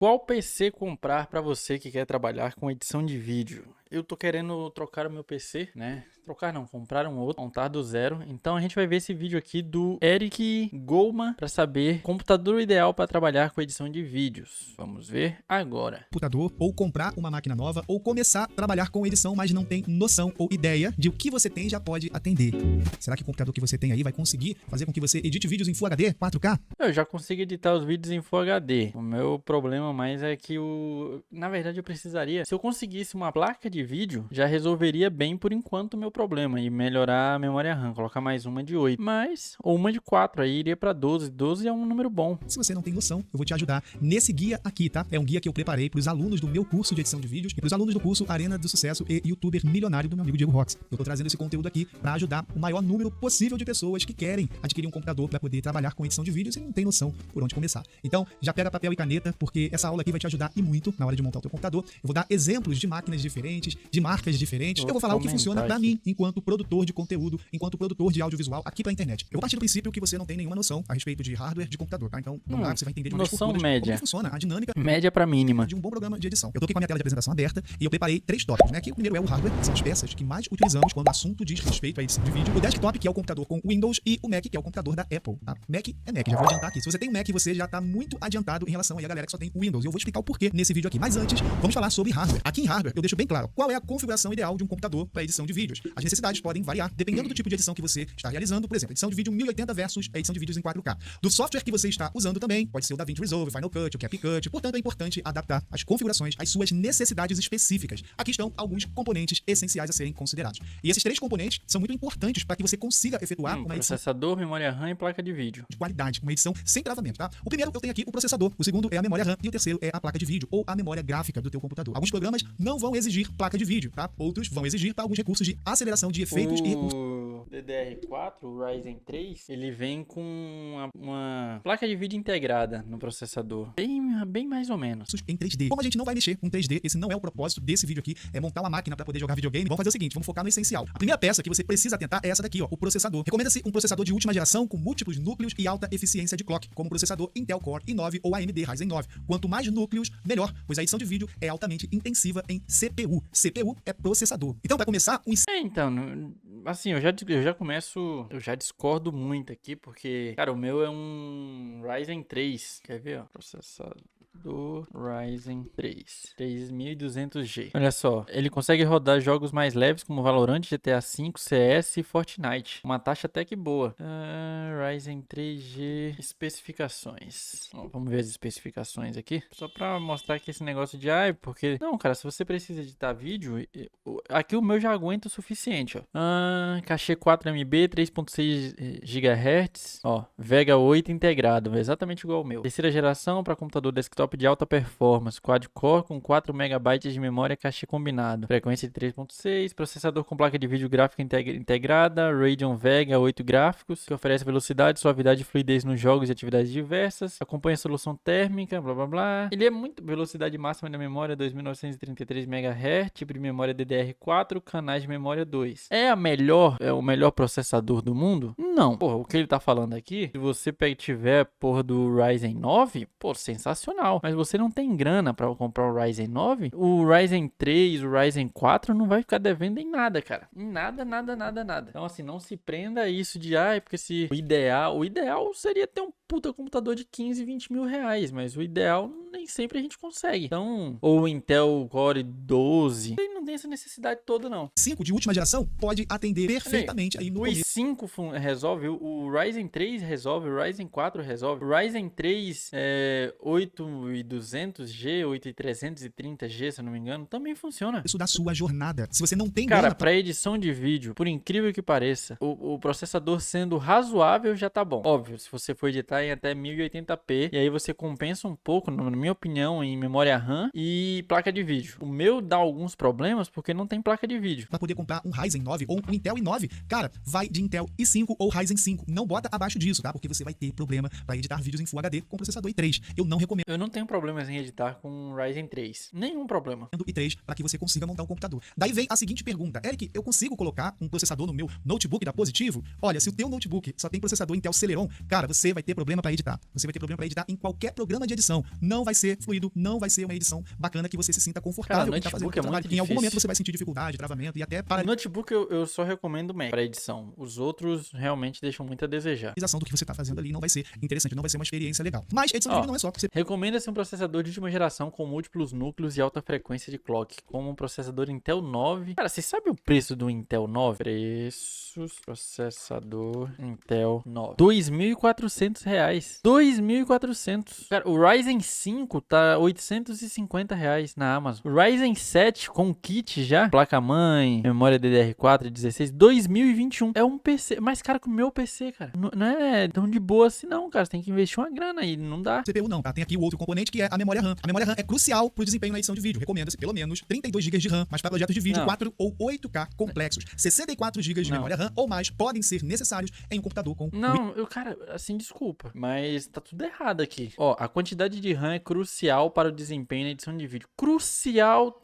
Qual PC comprar para você que quer trabalhar com edição de vídeo? Eu tô querendo trocar o meu PC, né? Trocar não, comprar um outro, montar do zero. Então a gente vai ver esse vídeo aqui do Eric Goldman para saber computador ideal para trabalhar com edição de vídeos. Vamos ver agora. Computador, ou comprar uma máquina nova, ou começar a trabalhar com edição, mas não tem noção ou ideia de o que você tem já pode atender. Será que o computador que você tem aí vai conseguir fazer com que você edite vídeos em Full HD, 4K? Eu já consigo editar os vídeos em Full HD. O meu problema mais é que na verdade eu precisaria, se eu conseguisse uma placa de vídeo, já resolveria bem por enquanto o meu problema e melhorar a memória RAM, colocar mais uma de 8, mas ou uma de 4, aí iria para 12. 12 é um número bom. Se você não tem noção, eu vou te ajudar nesse guia aqui, tá? É um guia que eu preparei para os alunos do meu curso de edição de vídeos e para os alunos do curso Arena do Sucesso e YouTuber Milionário do meu amigo Diego Rox. Eu tô trazendo esse conteúdo aqui para ajudar o maior número possível de pessoas que querem adquirir um computador para poder trabalhar com edição de vídeos e não tem noção por onde começar. Então, já pega papel e caneta, porque essa aula aqui vai te ajudar e muito na hora de montar o teu computador. Eu vou dar exemplos de máquinas diferentes, de marcas diferentes. Eu vou falar o que funciona para mim, enquanto produtor de conteúdo, enquanto produtor de audiovisual aqui pra internet. Eu vou partir do princípio que você não tem nenhuma noção a respeito de hardware de computador, tá? Então, vamos lá, que você vai entender de uma vez por todas média. como que funciona a dinâmica média para mínima de um bom programa de edição. Eu tô aqui com a minha tela de apresentação aberta e eu preparei 3 tópicos, né? Aqui o primeiro é o hardware, que são as peças que mais utilizamos quando o assunto diz respeito à edição de vídeo. O desktop, que é o computador com Windows, e o Mac, que é o computador da Apple, tá? Mac é Mac, já vou adiantar aqui. Se você tem um Mac, você já tá muito adiantado em relação aí à galera que só tem Windows. E eu vou explicar o porquê nesse vídeo aqui. Mas antes, vamos falar sobre hardware. Aqui em hardware, eu deixo bem claro qual é a configuração ideal de um computador para edição de vídeos. As necessidades podem variar dependendo do tipo de edição que você está realizando. Por exemplo, edição de vídeo 1080 versus a edição de vídeos em 4K. Do software que você está usando também, pode ser o DaVinci Resolve, Final Cut, o CapCut. Portanto, é importante adaptar as configurações às suas necessidades específicas. Aqui estão alguns componentes essenciais a serem considerados. E esses 3 componentes são muito importantes para que você consiga efetuar uma edição processador, memória RAM e placa de vídeo de qualidade, uma edição sem travamento, tá? O primeiro eu tenho aqui o processador, o segundo é a memória RAM e o terceiro é a placa de vídeo ou a memória gráfica do teu computador. Alguns programas não vão exigir placa de vídeo, tá? Outros vão exigir para alguns recursos de aceleração de efeitos e recursos. O DDR4, o Ryzen 3, ele vem com uma placa de vídeo integrada no processador. Bem mais ou menos. Em 3D. Como a gente não vai mexer com 3D, esse não é o propósito desse vídeo aqui, é montar uma máquina para poder jogar videogame. Vamos fazer o seguinte, vamos focar no essencial. A primeira peça que você precisa atentar é essa daqui, ó, o processador. Recomenda-se um processador de última geração com múltiplos núcleos e alta eficiência de clock, como o processador Intel Core i9 ou AMD Ryzen 9. Quanto mais núcleos, melhor, pois a edição de vídeo é altamente intensiva em CPU. CPU é processador. Então, para começar, então, assim, eu já discordo muito aqui, porque, cara, o meu é um Ryzen 3, quer ver, ó, processador do Ryzen 3 3200G. Olha só, ele consegue rodar jogos mais leves como Valorant, GTA V, CS e Fortnite. Uma taxa até que boa. Ryzen 3G especificações. Ó, vamos ver as especificações aqui. Só pra mostrar que esse negócio de porque... Não, cara, se você precisa editar vídeo, aqui o meu já aguenta o suficiente, ó. Cachê 4MB, 3.6 GHz. Ó, Vega 8 integrado, exatamente igual ao meu. Terceira geração para computador desktop de alta performance, quad-core com 4 MB de memória cachê combinado, frequência de 3.6, processador com placa de vídeo gráfica integrada, Radeon Vega 8 gráficos, que oferece velocidade, suavidade e fluidez nos jogos e atividades diversas, acompanha a solução térmica, blá blá blá. Ele é muito velocidade máxima da memória 2933 MHz, tipo de memória DDR4, canais de memória 2. É o melhor processador do mundo? Não. Porra, o que ele tá falando aqui, se você tiver porra do Ryzen 9, pô, sensacional. Mas você não tem grana pra comprar o Ryzen 9, o Ryzen 3, o Ryzen 4 não vai ficar devendo em nada, cara. Em nada, nada, nada, nada. Então, assim, não se prenda a isso de, porque se o ideal seria ter um puta computador de 15, 20 mil reais, mas o ideal nem sempre a gente consegue. Então, ou Intel Core 12, não tem essa necessidade toda, não. 5 de última geração pode atender perfeitamente aí no começo. O i5 resolve, o Ryzen 3 resolve, o Ryzen 4 resolve, o Ryzen 3 8200G, 8330G, se eu não me engano, também funciona. Isso da sua jornada. Se você não tem grana para edição de vídeo, por incrível que pareça, o processador sendo razoável já tá bom. Óbvio, se você for editar em até 1080p, e aí você compensa um pouco, na minha opinião, em memória RAM e placa de vídeo. O meu dá alguns problemas problemas porque não tem placa de vídeo. Para poder comprar um Ryzen 9 ou um Intel i9, cara, vai de Intel i5 ou Ryzen 5. Não bota abaixo disso, tá? Porque você vai ter problema para editar vídeos em Full HD com processador i3. Eu não recomendo Eu não tenho problemas em editar com Ryzen 3. Nenhum problema. i3 para que você consiga montar um computador. Daí vem a seguinte pergunta: Eric, eu consigo colocar um processador no meu notebook da Positivo? Olha, se o teu notebook só tem processador Intel Celeron, cara, você vai ter problema para editar. Você vai ter problema para editar em qualquer programa de edição. Não vai ser fluido, não vai ser uma edição bacana que você se sinta confortável em tá fazendo o notebook é trabalho. muito Em algum difícil. momento você vai sentir dificuldade, travamento e até para O notebook eu só recomendo Mac para edição. Os outros realmente deixam muito a desejar. realização do que você tá fazendo ali não vai ser interessante, não vai ser uma experiência legal. Mas edição de Ó, vídeo não é só você Recomenda-se um processador de última geração com múltiplos núcleos e alta frequência de clock, como um processador Intel 9. Cara, você sabe o preço do Intel 9? Preços, processador Intel 9. R$2.400. 2.400. Cara, o Ryzen 5 tá R$850 na Amazon. O Ryzen 7 com kit já, placa-mãe, memória DDR4 16, 2021. É um PC mais caro que o meu PC, cara. Não é tão de boa assim não, cara. Você tem que investir uma grana aí, não dá. CPU não, tá? Tem aqui o outro componente que é a memória RAM. A memória RAM é crucial pro desempenho na edição de vídeo. Recomenda-se pelo menos 32 GB de RAM, mas para projetos de vídeo Não. 4 ou 8K complexos. 64 GB de Não. memória RAM ou mais podem ser necessários em um computador com Não, cara, assim, desculpa, mas tá tudo errado aqui. Ó, a quantidade de RAM é crucial para o desempenho na edição de vídeo. Crucial,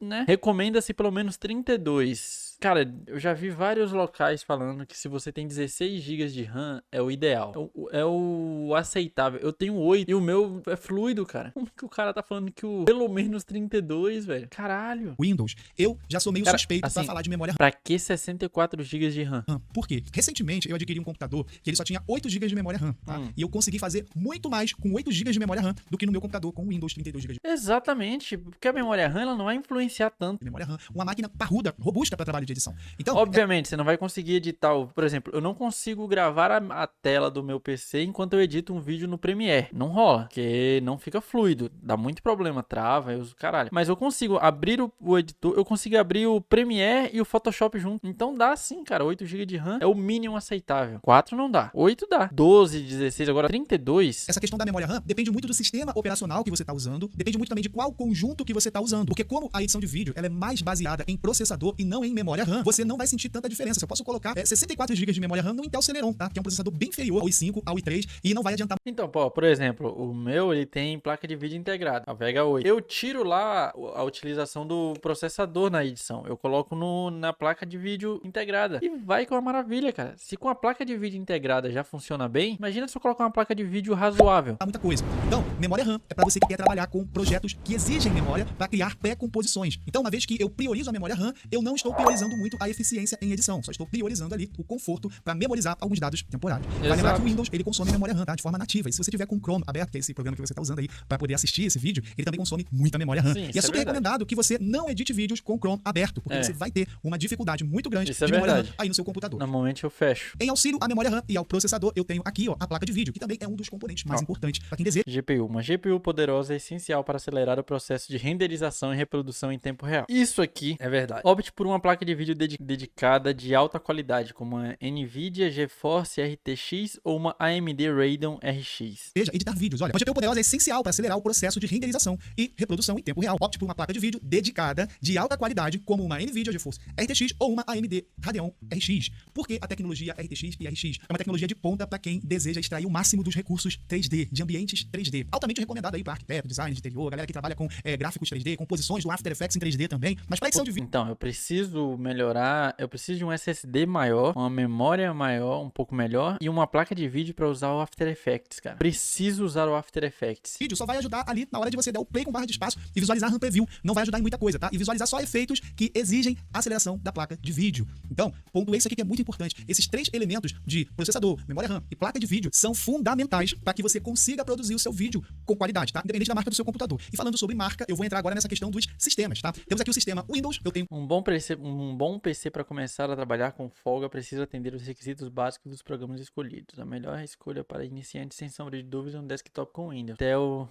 né? Recomenda-se pelo menos 32. Cara, eu já vi vários locais falando que se você tem 16 GB de RAM, é o ideal. É o aceitável. Eu tenho 8 e o meu é fluido, cara. Como que o cara tá falando que o pelo menos 32, velho? Caralho. Windows. Eu já sou meio Cara, suspeito assim, pra falar de memória Pra que 64 GB de RAM? RAM. Por quê? Recentemente eu adquiri um computador que ele só tinha 8 GB de memória RAM, tá? E eu consegui fazer muito mais com 8 GB de memória RAM do que no meu computador com Windows 32 GB de Exatamente, porque a memória RAM ela não vai influenciar tanto. memória RAM. Uma máquina parruda, robusta para trabalho de edição. Então, Obviamente, você não vai conseguir editar, por exemplo, eu não consigo gravar a tela do meu PC enquanto eu edito um vídeo no Premiere. Não rola, porque não fica fluido, dá muito problema, trava, eu uso caralho. Mas eu consigo abrir o editor, eu consigo abrir o Premiere e o Photoshop junto. Então dá sim, cara, 8 GB de RAM é o mínimo aceitável. 4 não dá, 8 dá, 12, 16, agora 32. essa questão da memória RAM depende muito do sistema operacional que você está usando, depende muito também de qual conjunto que você está usando. Porque como a edição de vídeo ela é mais baseada em processador e não em memória RAM, você não vai sentir tanta diferença. Eu posso colocar 64 GB de memória RAM no Intel Celeron, tá? Que é um processador bem inferior ao i5, ao i3 e não vai adiantar Então, pô, por exemplo, o meu ele tem placa de vídeo integrada, a Vega 8. Eu tiro lá a utilização do processador na edição. Eu coloco na placa de vídeo integrada. E vai com uma maravilha, cara. Se com a placa de vídeo integrada já funciona bem, imagina se eu colocar uma placa de vídeo razoável. muita coisa. Então, memória RAM é para você que quer trabalhar com projetos que exigem memória para criar pré-composições. Então, uma vez que eu priorizo a memória RAM, eu não estou priorizando muito a eficiência em edição, só estou priorizando ali o conforto para memorizar alguns dados temporários. Vai lembrar Exato. que o Windows, ele consome memória RAM, tá? De forma nativa. E se você tiver com o Chrome aberto, que é esse programa que você está usando aí para poder assistir esse vídeo, ele também consome muita memória RAM. Sim, e isso é é super verdade. recomendado que você não edite vídeos com o Chrome aberto, porque É. você vai ter uma dificuldade muito grande Isso é de memória RAM verdade. aí no seu computador. Normalmente eu fecho. Em auxílio à memória RAM e ao processador, eu tenho aqui, ó, a placa de vídeo, que também é um dos componentes mais importantes para quem deseja GPU. Uma GPU poderosa é essencial para acelerar o processo de renderização e reprodução em tempo real. Isso aqui é verdade. Opte por uma placa de vídeo dedicada de alta qualidade, como uma NVIDIA GeForce RTX ou uma AMD Radeon RX. editar vídeos. Olha, uma GPU poderosa é essencial para acelerar o processo de renderização e reprodução em tempo real. Opte por uma placa de vídeo dedicada de alta qualidade, como uma NVIDIA GeForce RTX ou uma AMD Radeon RX. Porque a tecnologia RTX e RX é uma tecnologia de ponta para quem deseja extrair o máximo dos recursos 3D, de ambientes 3D. Altamente recomendado aí para arquiteto, design de interior, galera que trabalha com gráficos 3D, composições do After Effects em 3D também. Mas para edição de vídeo, Então, eu preciso melhorar, eu preciso de um SSD maior, uma memória maior, um pouco melhor, e uma placa de vídeo para usar o After Effects, cara. Preciso usar o After Effects. só vai ajudar ali na hora de você dar o play com barra de espaço e visualizar RAM Preview. Não vai ajudar em muita coisa, tá? E visualizar só efeitos que exigem aceleração da placa de vídeo. Então, pontuei isso aqui que é muito importante. Esses três elementos de processador, memória RAM e placa de vídeo são fundamentais para que você consiga produzir o seu vídeo com qualidade, tá? Independente da marca do seu computador. E falando sobre marca, eu vou entrar agora nessa questão dos sistemas, tá? Temos aqui o sistema Windows, eu tenho Um Um bom PC para começar a trabalhar com folga precisa atender os requisitos básicos dos programas escolhidos. A melhor escolha para iniciantes, sem sombra de dúvida, é um desktop com Windows. Intel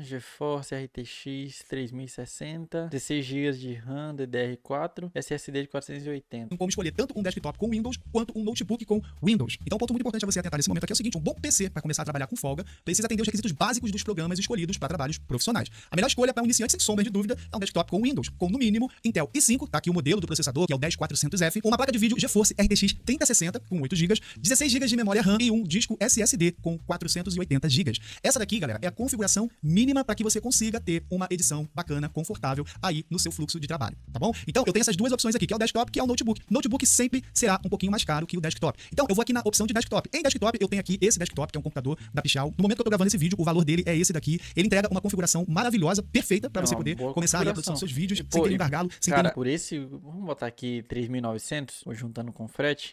GeForce RTX 3060, 16 GB de RAM DDR4, SSD de 480. Como escolher tanto um desktop com Windows quanto um notebook com Windows. Então, um ponto muito importante a você atentar nesse momento aqui é o seguinte: um bom PC para começar a trabalhar com folga precisa atender os requisitos básicos dos programas escolhidos para trabalhos profissionais. A melhor escolha para um iniciante, sem sombra de dúvida, é um desktop com Windows, com no mínimo Intel i5, tá aqui o modelo do processador, que é o 10400F, uma placa de vídeo GeForce RTX 3060 com 8 GB, 16 GB de memória RAM e um disco SSD com 480 GB. Essa daqui, galera, é a configuração mínima para que você consiga ter uma edição bacana, confortável aí no seu fluxo de trabalho, tá bom? Então, eu tenho essas duas opções aqui, que é o desktop, que é o notebook. Notebook sempre será um pouquinho mais caro que o desktop. Então, eu vou aqui na opção de desktop. Em desktop, eu tenho aqui esse desktop, que é um computador da Pichau. No momento que eu tô gravando esse vídeo, o valor dele é esse daqui. Ele entrega uma configuração maravilhosa, perfeita para você poder começar a produção dos seus vídeos sem ter um gargalo, sem cara, ter... por esse, vamos botar aqui 3.900, ou juntando com frete,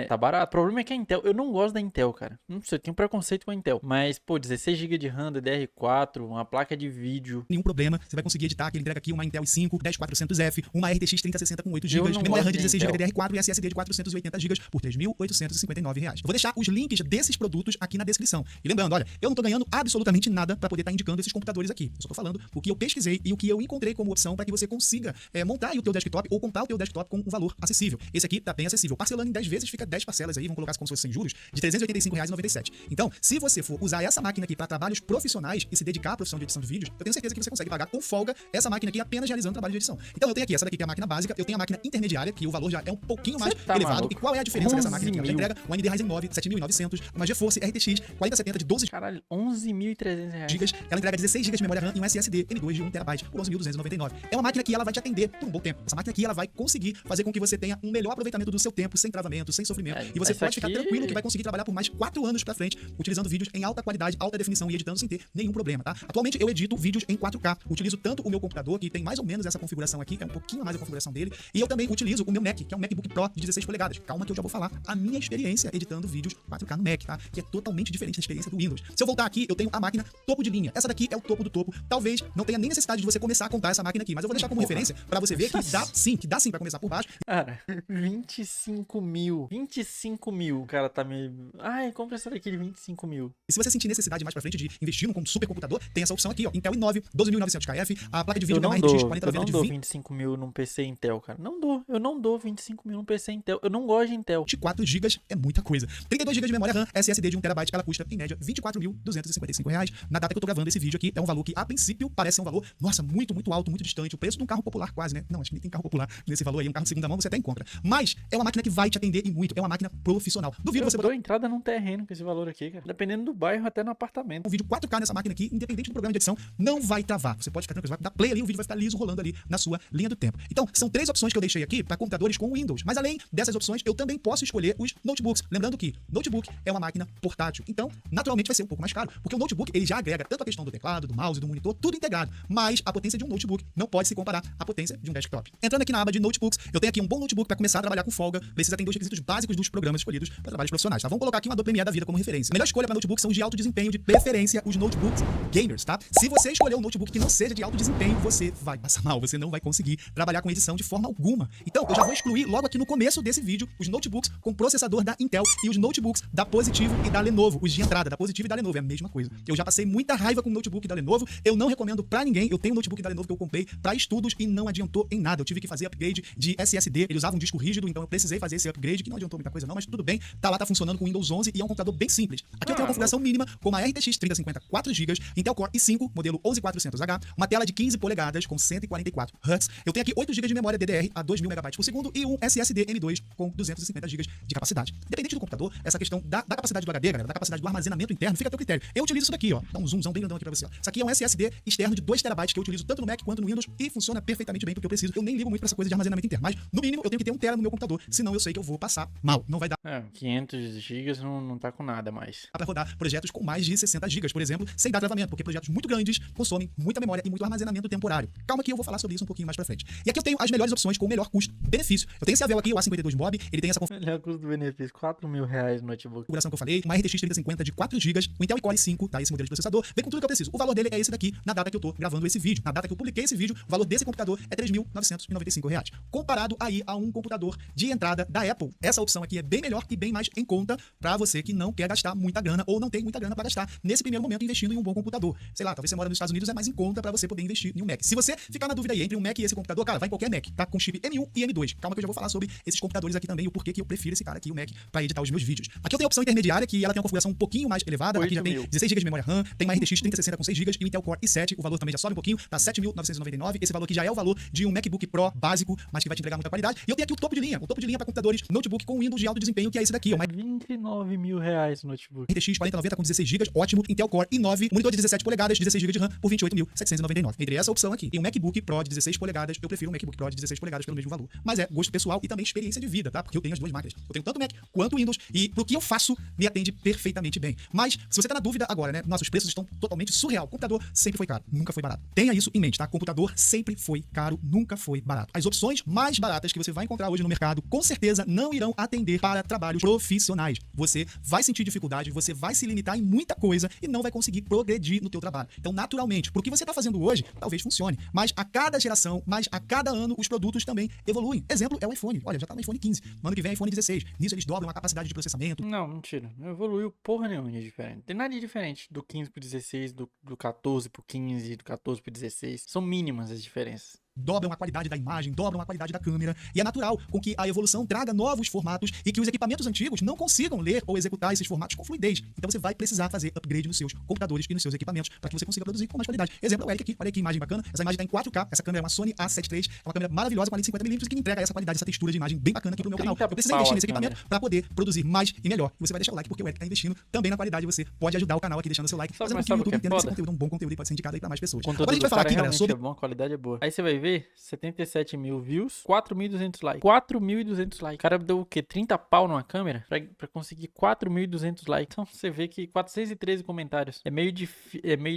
tá barato. O problema é que a Intel, eu não gosto da Intel, cara. Não sei, eu tenho preconceito com a Intel. Mas, pô, 16 GB de RAM DDR4, uma placa de vídeo. Nenhum problema, você vai conseguir editar, que ele entrega aqui uma Intel i5 10400F, uma RTX 3060 com 8 GB, memória RAM de 16 GB DDR4 e SSD de 480 GB por R$ 3.859. Eu vou deixar os links desses produtos aqui na descrição. E lembrando, olha, eu não tô ganhando absolutamente nada para poder estar indicando esses computadores aqui. Eu só tô falando o que eu pesquisei e o que eu encontrei como opção para que você consiga montar aí o teu desktop ou comprar o teu desktop com um valor acessível. Esse aqui tá bem acessível. Parcelando em 10 vezes, fica 10 parcelas aí, vamos colocar como se fosse sem juros, de R$ 385,97. Então, se você for usar essa máquina aqui para trabalhos profissionais e se dedicar à profissão de edição de vídeos, eu tenho certeza que você consegue pagar com folga essa máquina aqui apenas realizando trabalho de edição. Então, eu tenho aqui essa daqui que é a máquina básica, eu tenho a máquina intermediária, que o valor já é um pouquinho mais elevado. Maluco. E qual é a diferença dessa máquina aqui? Ela entrega um AMD Ryzen 9 7900, uma GeForce RTX 4070 de 12 Caralho, R$11.300. GB. Ela entrega 16 GB de memória RAM e um SSD M2 de 1 TB por 11.299. É uma máquina que ela vai te atender por um bom tempo. Essa máquina aqui ela vai conseguir fazer com que você tenha um melhor aproveitamento do seu tempo, sem travamento, sem sofrimento. E você pode ficar tranquilo que vai conseguir trabalhar por mais 4 anos pra frente, utilizando vídeos em alta qualidade, alta definição e editando sem ter nenhum problema, tá? Atualmente eu edito vídeos em 4K. Utilizo tanto o meu computador, que tem mais ou menos essa configuração aqui, é um pouquinho mais a configuração dele, e eu também utilizo o meu Mac, que é um MacBook Pro de 16 polegadas. Calma que eu já vou falar a minha experiência editando vídeos 4K no Mac, tá? Que é totalmente diferente da experiência do Windows. Se eu voltar aqui, eu tenho a máquina topo de linha. Essa daqui é o topo do topo. Talvez não tenha nem necessidade de você começar a comprar essa máquina aqui, mas eu vou deixar como referência pra você ver que dá sim pra começar por baixo. Cara, 25 mil. 25 mil. O cara tá me... Ai, compra essa daqui de 25 mil. E se você sentir necessidade mais pra frente de investir num supercomputador, tem essa opção aqui, ó. Intel i9, 12.900KF, a placa de vídeo da RTX 4090 de 20... Eu não dou 25 mil num PC Intel, cara. Não dou. Eu não dou 25 mil num PC Intel. Eu não gosto de Intel. 24 GB é muita coisa. 32 GB de memória RAM, SSD de 1 TB, ela custa, em média, R$ 24.255. Na data que eu tô gravando esse vídeo aqui, é um valor que, a princípio, parece ser um valor, nossa, muito, muito alto, muito distante. O preço de um carro popular quase, né? Não, acho que nem tem carro popular nesse valor aí. Um carro de segunda mão você até encontra. Mas é uma máquina que vai te atender e muito. É uma máquina profissional. Duvido você botar... Eu dou entrada num terreno com esse valor aqui, cara. Dependendo do bairro, até no apartamento. Um vídeo 4K nessa máquina aqui, independente do programa de edição, não vai travar. Você pode ficar tranquilo, você vai dar play ali, o vídeo vai ficar liso rolando ali na sua linha do tempo. Então, são 3 opções que eu deixei aqui para computadores com Windows. Mas além dessas opções, eu também posso escolher os notebooks. Lembrando que notebook é uma máquina portátil. Então, naturalmente vai ser um pouco mais caro, porque o notebook ele já agrega tanto a questão do teclado, do mouse, do monitor, tudo integrado. Mas a potência de um notebook não pode se comparar à potência de um desktop. Entrando aqui na aba de notebooks, eu tenho aqui um bom notebook para começar a trabalhar com folga. Precisa atender os requisitos básicos dos programas escolhidos para trabalhos profissionais, tá? Vamos colocar aqui uma Adobe Premiere da vida como referência. A melhor escolha para notebook são os de alto desempenho, de preferência os notebooks gamers, tá? Se você escolher um notebook que não seja de alto desempenho, você vai passar mal, você não vai conseguir trabalhar com edição de forma alguma. Então, eu já vou excluir logo aqui no começo desse vídeo os notebooks com processador da Intel e os notebooks da Positivo e da Lenovo, os de entrada da Positivo e da Lenovo, é a mesma coisa. Eu já passei muita raiva com o notebook da Lenovo, eu não recomendo pra ninguém. Eu tenho um notebook da Lenovo que eu comprei pra estudos e não adiantou em nada. Eu tive que fazer upgrade de SSD, ele usava um disco rígido, então eu precisei fazer esse upgrade, que não adiantou muita coisa não, mas tudo bem. Tá lá, tá funcionando com Windows 11 e é um computador bem simples. Aqui eu tenho uma configuração mínima com uma RTX 3050 4 GB, Intel Core i5, modelo 11400H, uma tela de 15 polegadas com 144 Hz. Eu tenho aqui 8 GB de memória DDR a 2.000 MB por segundo e um SSD M2 com 250 GB de capacidade. Independente do computador, essa questão da capacidade do HD, galera, da capacidade do armazenamento interno, fica a teu critério. Eu utilizo isso daqui, ó. Dá um zoomzão bem grandão aqui pra você. Ó. Isso aqui é um SSD externo de 2 TB que eu utilizo tanto no Mac quanto no Windows e funciona perfeitamente bem porque eu preciso. Eu nem ligo muito pra essa coisa de armazenamento interno, mas no mínimo eu tenho que ter 1 TB no meu computador, senão eu sei que eu vou passar mal. Não vai dar. 500 GB não tá com nada mais. Dá pra rodar projetos com mais de 60 GB, por exemplo, sem dar travamento, porque projetos muito grandes consomem muita memória e muito armazenamento temporário. Calma que eu vou falar sobre isso um pouquinho mais pra frente. E aqui eu tenho as melhores opções com o melhor custo-benefício. Eu tenho esse Avel aqui, o A52 Mob, ele tem essa melhor custo-benefício, R$4.000 no notebook. Configuração que eu falei, uma RTX 3050 de 4 GB, o Intel Core i5, tá? Esse modelo de processador, vem com tudo que eu preciso. O valor dele é esse daqui, na data que eu tô gravando esse vídeo. Na data que eu publiquei esse vídeo, o valor desse computador é R$3.995. R$45, comparado aí a um computador de entrada da Apple. Essa opção aqui é bem melhor e bem mais em conta para você que não quer gastar muita grana ou não tem muita grana para gastar nesse primeiro momento investindo em um bom computador. Sei lá, talvez você mora nos Estados Unidos, é mais em conta para você poder investir em um Mac. Se você ficar na dúvida aí entre um Mac e esse computador, cara, vai em qualquer Mac, tá? Com chip M1 e M2. Calma que eu já vou falar sobre esses computadores aqui também e o porquê que eu prefiro esse cara aqui, o Mac, para editar os meus vídeos. Aqui eu tenho a opção intermediária, que ela tem uma configuração um pouquinho mais elevada. Aqui já tem 16 GB de memória RAM, tem uma RTX 3060 com 6 GB e um Intel Core i7. O valor também já sobe um pouquinho, tá 7.999. Esse valor aqui já é o valor de um MacBook Pro básico, mas que vai te entregar muita qualidade. E eu tenho aqui o topo de linha para computadores notebook com Windows de alto desempenho, que é esse daqui, ó. R$29 mil o notebook. RTX 4090 com 16 GB, ótimo. Intel Core i9, monitor de 17 polegadas, 16 GB de RAM por 28.799. Entre essa opção aqui e um MacBook Pro de 16 polegadas, eu prefiro um MacBook Pro de 16 polegadas pelo mesmo valor. Mas é gosto pessoal e também experiência de vida, tá? Porque eu tenho as duas máquinas. Eu tenho tanto Mac quanto Windows e pro que eu faço me atende perfeitamente bem. Mas se você tá na dúvida agora, né? Nossa, os preços estão totalmente surreal. Computador sempre foi caro, nunca foi barato. Tenha isso em mente, tá? Computador sempre foi caro, nunca foi barato. As opções mais baratas que você vai encontrar hoje no mercado, com certeza não irão atender para trabalhos profissionais. Você vai sentir dificuldade, você vai se limitar em muita coisa e não vai conseguir progredir no teu trabalho. Então, naturalmente, pro que você tá fazendo hoje, talvez funcione, mas a cada geração, mas a cada ano, os produtos também evoluem. Exemplo é o iPhone. Olha, já tá no iPhone 15. No ano que vem é iPhone 16. Nisso eles dobram a capacidade de processamento. Não, mentira. Não evoluiu porra nenhuma de diferente. Tem nada de diferente do 15 pro 16, do 14 pro 15, do 14 pro 16. São mínimas as diferenças. Dobram a qualidade da imagem, dobram a qualidade da câmera, e é natural com que a evolução traga novos formatos e que os equipamentos antigos não consigam ler ou executar esses formatos com fluidez. Então você vai precisar fazer upgrade nos seus computadores e nos seus equipamentos para que você consiga produzir com mais qualidade. Exemplo é o Eric aqui, olha que imagem bacana, essa imagem está em 4K, essa câmera é uma Sony A7 III, é uma câmera maravilhosa com a lente 50mm que me entrega essa qualidade, essa textura de imagem bem bacana aqui pro meu canal. Eu preciso investir nesse equipamento para poder produzir mais e melhor. E você vai deixar o like porque o Eric está investindo também na qualidade, você pode ajudar o canal aqui deixando seu like, fazendo com que o YouTube entenda que esse conteúdo é um bom conteúdo e pode ser indicado aí para mais pessoas. Agora a gente vai falar aqui, galera, sobre... é bom, a qualidade é boa. Aí você vai ver 77 mil views, 4.200 likes. 4.200 likes. O cara deu o quê? 30 pau numa câmera pra conseguir 4.200 likes. Então você vê que 413 comentários. É meio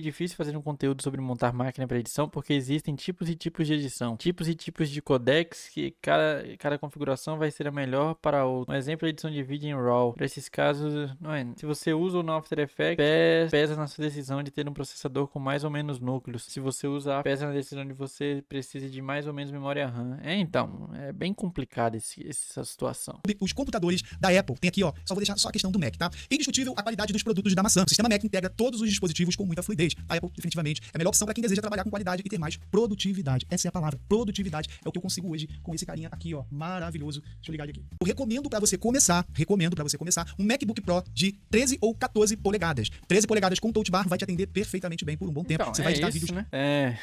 difícil fazer um conteúdo sobre montar máquina para edição, porque existem tipos e tipos de edição. Tipos e tipos de codecs que cada configuração vai ser a melhor para outro. Um exemplo é a edição de vídeo em RAW. Para esses casos, não é? Se você usa o no After Effects, pesa na sua decisão de ter um processador com mais ou menos núcleos. Se você usar, pesa na decisão de você precisa de mais ou menos memória RAM. Então, é bem complicado essa situação. Os computadores da Apple, tem aqui, ó, só vou deixar só a questão do Mac, tá? Indiscutível a qualidade dos produtos da maçã. O sistema Mac integra todos os dispositivos com muita fluidez. A Apple, definitivamente, é a melhor opção para quem deseja trabalhar com qualidade e ter mais produtividade. Essa é a palavra, produtividade. É o que eu consigo hoje com esse carinha aqui, ó, maravilhoso. Deixa eu ligar ele aqui. Eu recomendo para você começar, um MacBook Pro de 13 ou 14 polegadas. 13 polegadas com touch bar vai te atender perfeitamente bem por um bom tempo. Então, você vai editar vídeos, né?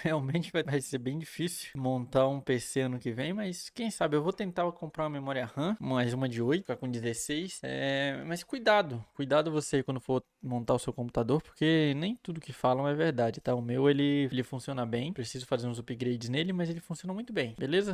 Realmente vai ser bem difícil montar um PC ano que vem, mas quem sabe eu vou tentar comprar uma memória RAM, mais uma de 8, ficar com 16. Mas cuidado você quando for montar o seu computador, porque nem tudo que falam é verdade, tá? O meu ele funciona bem, preciso fazer uns upgrades nele, mas ele funciona muito bem, beleza?